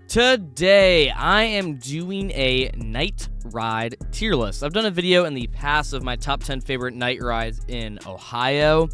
Today, I am doing a night ride tier list. I've done a video in the past of my top 10 favorite night rides in Ohio,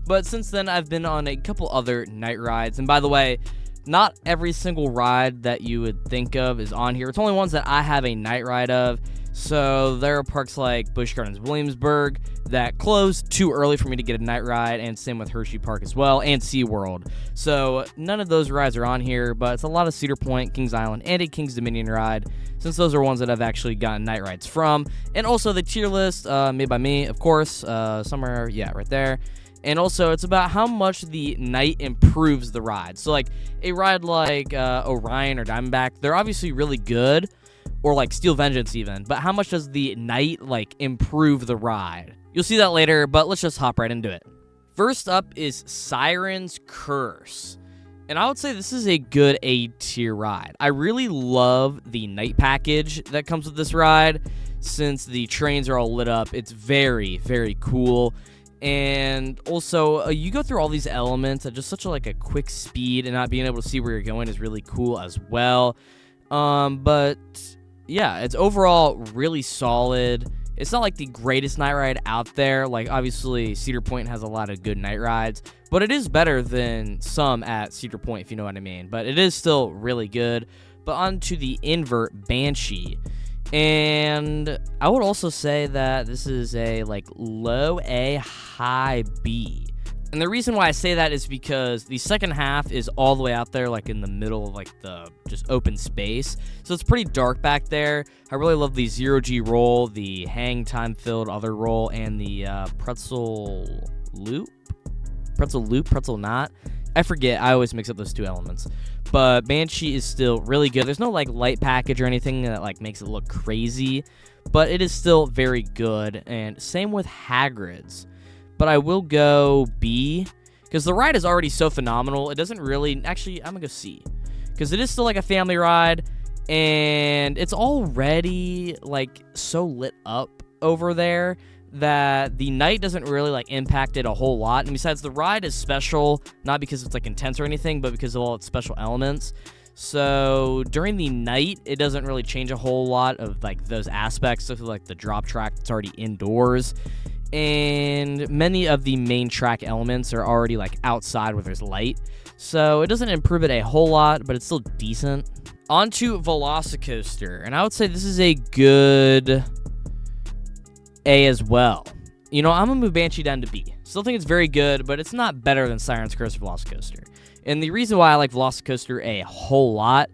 but since then, I've been on a couple other night rides. And by the way, not every single ride that you would think of is on here. It's only ones that I have a night ride of. So there are parks like Busch Gardens Williamsburg that closed too early for me to get a night ride, and same with Hershey Park as well, and SeaWorld. So none of those rides are on here, but it's a lot of Cedar Point, Kings Island, and a Kings Dominion ride, since those are ones that I've actually gotten night rides from. And also the tier list, made by me, of course, somewhere, yeah, right there. And also, it's about how much the night improves the ride. So, like, a ride like Orion or Diamondback, they're obviously really good, or like Steel Vengeance even, but how much does the night, like, improve the ride? You'll see that later, but let's just hop right into it. First up is Siren's Curse. And I would say this is a good A-tier ride. I really love the night package that comes with this ride. Since the trains are all lit up, it's very, very cool. And also, you go through all these elements at just such a quick speed, and not being able to see where you're going is really cool as well. But yeah, it's overall really solid. It's not like the greatest night ride out there. Like, obviously, Cedar Point has a lot of good night rides, but it is better than some at Cedar Point, if you know what I mean. But it is still really good. But on to the invert Banshee. And I would also say that this is a low A, high B. And the reason why I say that is because the second half is all the way out there, in the middle of the just open space. So it's pretty dark back there. I really love the 0G roll, the hang time filled other roll, and the pretzel knot. I forget. I always mix up those two elements. But Banshee is still really good. There's no light package or anything that makes it look crazy, but it is still very good. And same with Hagrid's. But I will go B, because the ride is already so phenomenal. It doesn't really... Actually, I'm going to go C, because it is still a family ride, and it's already, so lit up over there that the night doesn't really, impact it a whole lot. And besides, the ride is special, not because it's, intense or anything, but because of all its special elements. So during the night, it doesn't really change a whole lot of, those aspects of, the drop track that's already indoors. And many of the main track elements are already outside where there's light, so it doesn't improve it a whole lot, but it's still decent. On to Velocicoaster, and I would say this is a good A as well. I'm gonna move Banshee down to B. Still think it's very good, but it's not better than Siren's Curse or Velocicoaster. And the reason why I like Velocicoaster a whole lot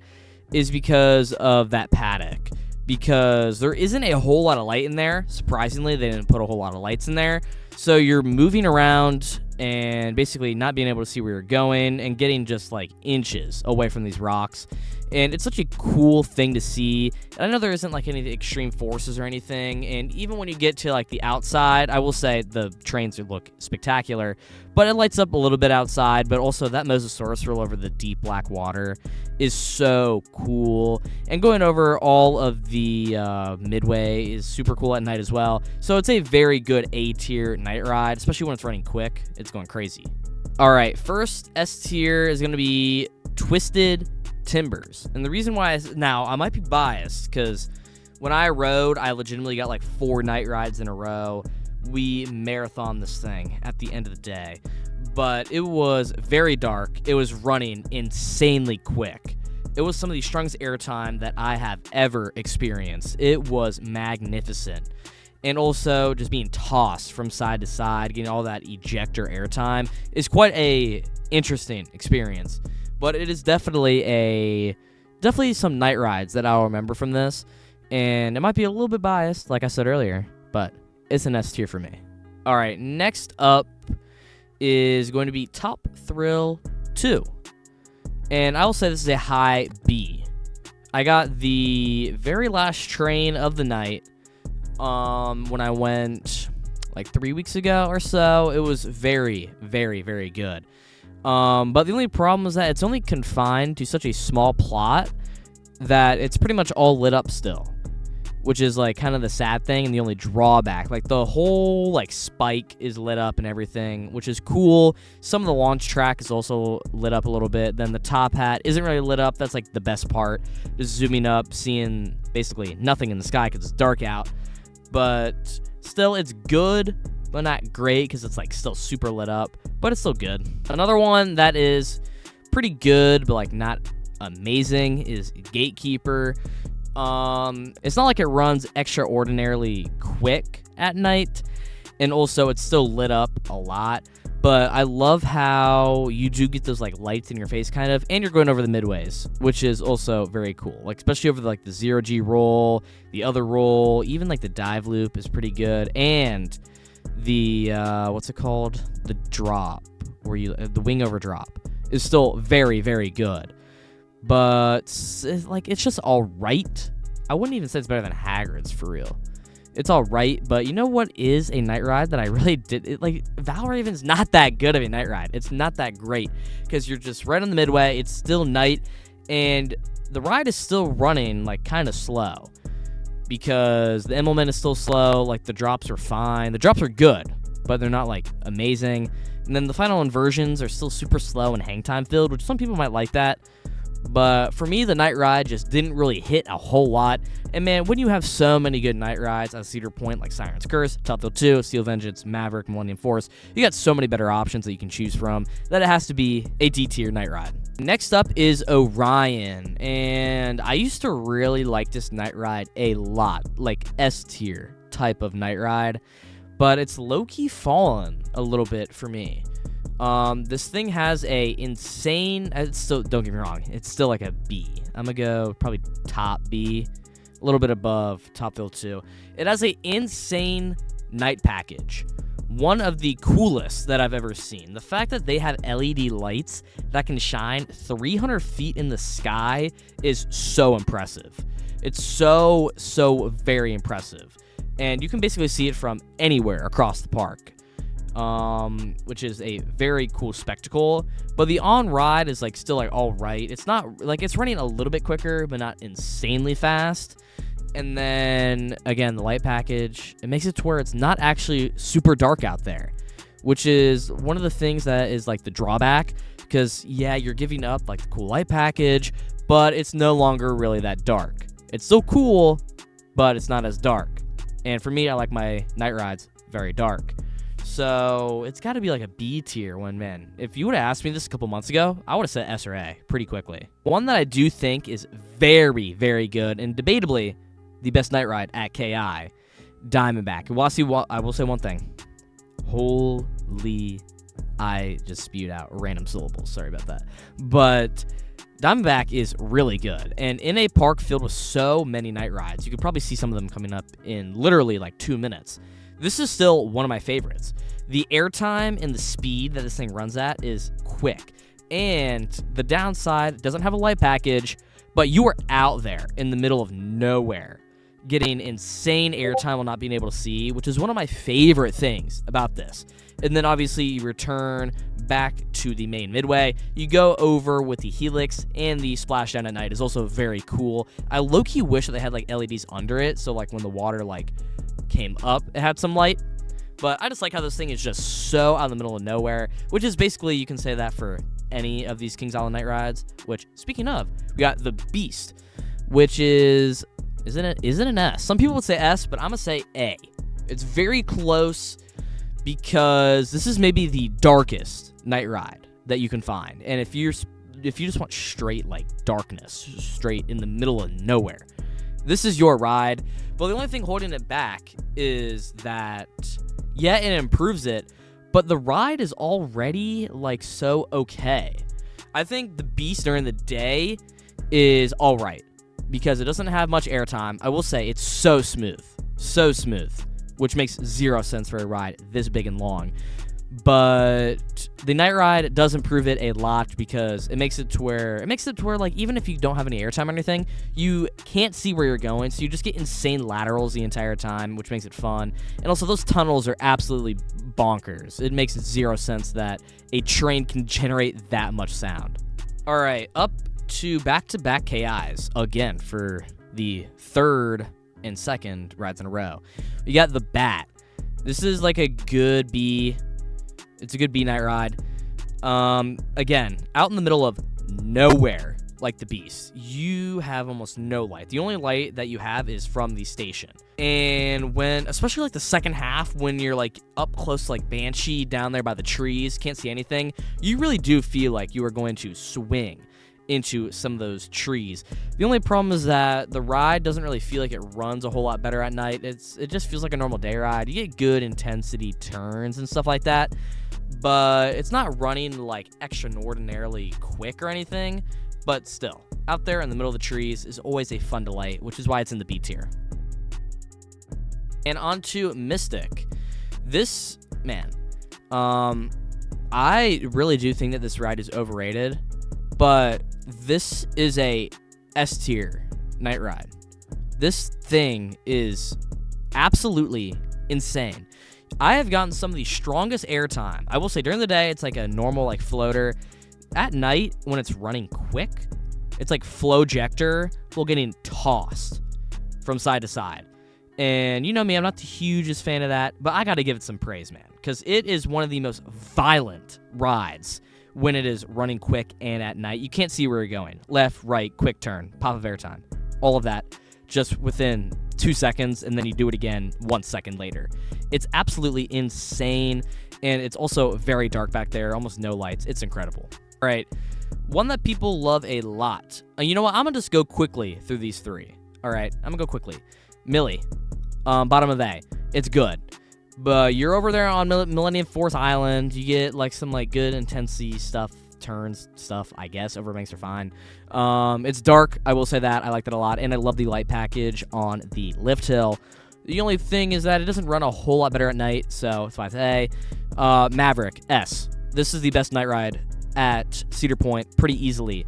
is because of that paddock. Because there isn't a whole lot of light in there. Surprisingly, they didn't put a whole lot of lights in there. So you're moving around and basically not being able to see where you're going and getting just inches away from these rocks. And it's such a cool thing to see. And I know there isn't any extreme forces or anything. And even when you get to the outside, I will say the trains look spectacular. But it lights up a little bit outside. But also that Mosasaurus roll over the deep black water is so cool. And going over all of the midway is super cool at night as well. So it's a very good A-tier night ride, especially when it's running quick. It's going crazy. All right, first S tier is going to be Twisted Timbers. And the reason why now I might be biased, because when I rode, I legitimately got 4 night rides in a row. We marathoned this thing at the end of the day, but it was very dark. It was running insanely quick. It was some of the strongest airtime that I have ever experienced. It was magnificent. And also just being tossed from side to side, getting all that ejector airtime is quite a interesting experience. But it is definitely some night rides that I'll remember from this. And it might be a little bit biased, like I said earlier, but it's an S tier for me. All right, next up is going to be Top Thrill 2. And I will say this is a high B. I got the very last train of the night when I went 3 weeks ago or so. It was very, very, very good. But the only problem is that it's only confined to such a small plot that it's pretty much all lit up still. which is like kind of the sad thing and the only drawback. Like the whole like spike is lit up and everything, which is cool. Some of the launch track is also lit up a little bit. Then the top hat isn't really lit up. That's like the best part. Just zooming up, seeing basically nothing in the sky because it's dark out. But still, it's good, but not great because it's like still super lit up, but it's still good. Another one that is pretty good, but like not amazing is Gatekeeper. It's not like it runs extraordinarily quick at night, and also it's still lit up a lot, but I love how you do get those like lights in your face kind of, and you're going over the midways, which is also very cool, like especially over like the 0G roll, the other roll, even like the dive loop is pretty good, and the what's it called, the drop where you the wing over drop is still very, very good. But it's just all right. I wouldn't even say it's better than Hagrid's for real. It's all right, but you know what is a night ride that I really did? Like Valraven's not that good of a night ride. It's not that great because you're just right on the midway. It's still night, and the ride is still running like kind of slow because the implement is still slow. Like the drops are fine. The drops are good, but they're not like amazing. And then the final inversions are still super slow and hang time filled, which some people might like that. But for me, the night ride just didn't really hit a whole lot. And man, when you have so many good night rides at Cedar Point, like Siren's Curse, Topfield 2, Steel Vengeance, Maverick, Millennium Force, you got so many better options that you can choose from that it has to be a D-tier night ride. Next up is Orion. And I used to really like this night ride a lot, like S-tier type of night ride. But it's low-key fallen a little bit for me. This thing has a insane, it's still, don't get me wrong, it's still like a B. I'm gonna go probably top B, a little bit above Topfield 2. It has a insane night package. One of the coolest that I've ever seen. The fact that they have LED lights that can shine 300 feet in the sky is so impressive. It's so very impressive. And you can basically see it from anywhere across the park. Which is a very cool spectacle, but the on-ride is like still like all right. It's not like it's running a little bit quicker, but not insanely fast. And then again, the light package, it makes it to where it's not actually super dark out there, which is one of the things that is like the drawback, because yeah, you're giving up like the cool light package, but it's no longer really that dark. It's still cool, but it's not as dark. And for me, I like my night rides very dark. So it's got to be like a B tier one, man. If you would have asked me this a couple months ago, I would have said S or A pretty quickly. One that I do think is very, very good and debatably the best night ride at KI, Diamondback. I will say one thing. Holy, I just spewed out random syllables. Sorry about that. But Diamondback is really good. And in a park filled with so many night rides, you could probably see some of them coming up in literally like 2 minutes. This is still one of my favorites. The airtime and the speed that this thing runs at is quick. And the downside, it doesn't have a light package, but you are out there in the middle of nowhere, getting insane airtime while not being able to see, which is one of my favorite things about this. And then obviously you return back to the main midway. You go over with the Helix, and the splashdown at night is also very cool. I low-key wish that they had like LEDs under it, so like when the water like came up, it had some light. But I just like how this thing is just so out in the middle of nowhere, which is basically, you can say that for any of these Kings Island night rides, which, speaking of, we got the Beast, which is it an S? Some people would say S, but I'm going to say A. It's very close because this is maybe the darkest night ride that you can find. And if you just want straight, like, darkness, straight in the middle of nowhere, this is your ride. But the only thing holding it back is that, yeah, it improves it, but the ride is already, like, so okay. I think the Beast during the day is all right because it doesn't have much airtime. I will say it's so smooth, which makes zero sense for a ride this big and long. But the night ride does improve it a lot because it makes it to where like even if you don't have any airtime or anything, you can't see where you're going, so you just get insane laterals the entire time, which makes it fun. And also those tunnels are absolutely bonkers. It makes zero sense that a train can generate that much sound. All right, up to back-to-back KIs again for the third and second rides in a row. You got the Bat. This is like a good B. It's a good B night ride. Again, out in the middle of nowhere, like the Beast, you have almost no light. The only light that you have is from the station. And when, especially like the second half, when you're like up close to like Banshee down there by the trees, can't see anything, you really do feel like you are going to swing into some of those trees. The only problem is that the ride doesn't really feel like it runs a whole lot better at night. It just feels like a normal day ride. You get good intensity turns and stuff like that, but it's not running like extraordinarily quick or anything. But still, out there in the middle of the trees is always a fun delight, which is why it's in the B tier. And on to Mystic. This, man, I really do think that this ride is overrated, but this is a S tier night ride. This thing is absolutely insane. I have gotten some of the strongest airtime. I will say during the day, it's like a normal like floater. At night, when it's running quick, it's like Flowjector while getting tossed from side to side. And you know me, I'm not the hugest fan of that, but I got to give it some praise, man, because it is one of the most violent rides when it is running quick and at night. You can't see where you're going. Left, right, quick turn, pop of airtime. All of that just within 2 seconds, and then you do it again 1 second later. It's absolutely insane, and it's also very dark back there, almost no lights. It's incredible. All right, one that people love a lot. You know what? I'm going to just go quickly through these three. All right, I'm going to go quickly. Millie, bottom of A. It's good. But you're over there on Millennium Force Island. You get like some like good intensity stuff, turns stuff, I guess. Overbanks are fine. It's dark. I will say that. I like that a lot. And I love the light package on the lift hill. The only thing is that it doesn't run a whole lot better at night, so it's 5A. Maverick, S. This is the best night ride at Cedar Point pretty easily.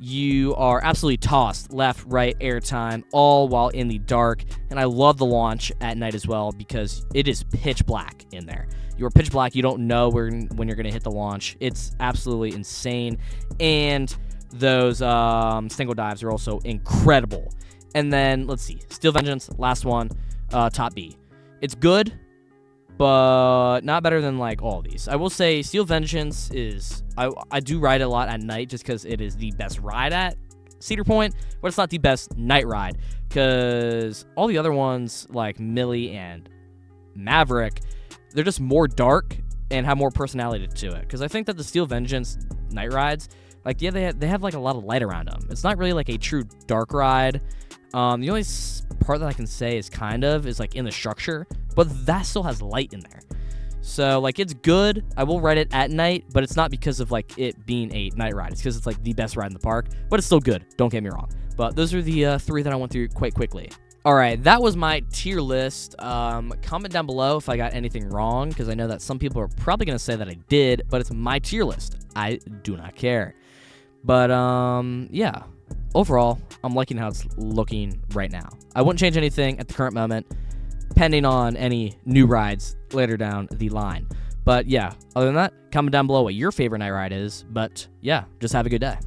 You are absolutely tossed left, right, airtime, all while in the dark. And I love the launch at night as well because it is pitch black in there. You are pitch black. You don't know when you're going to hit the launch. It's absolutely insane. And those single dives are also incredible. And then, let's see, Steel Vengeance, last one, top B. It's good, but not better than like all of these. I will say Steel Vengeance is, I do ride it a lot at night just because it is the best ride at Cedar Point, but it's not the best night ride because all the other ones like Millie and Maverick, they're just more dark and have more personality to it. Because I think that the Steel Vengeance night rides, like, yeah, they have like a lot of light around them. It's not really like a true dark ride. The only part that I can say is like in the structure, but that still has light in there. So like it's good. I will ride it at night, but it's not because of like it being a night ride. It's because it's like the best ride in the park, but it's still good. Don't get me wrong. But those are the three that I went through quite quickly. All right, that was my tier list. Comment down below if I got anything wrong, because I know that some people are probably going to say that I did, but it's my tier list. I do not care. But yeah, overall, I'm liking how it's looking right now. I wouldn't change anything at the current moment, pending on any new rides later down the line. But yeah, other than that, comment down below what your favorite night ride is. But yeah, just have a good day.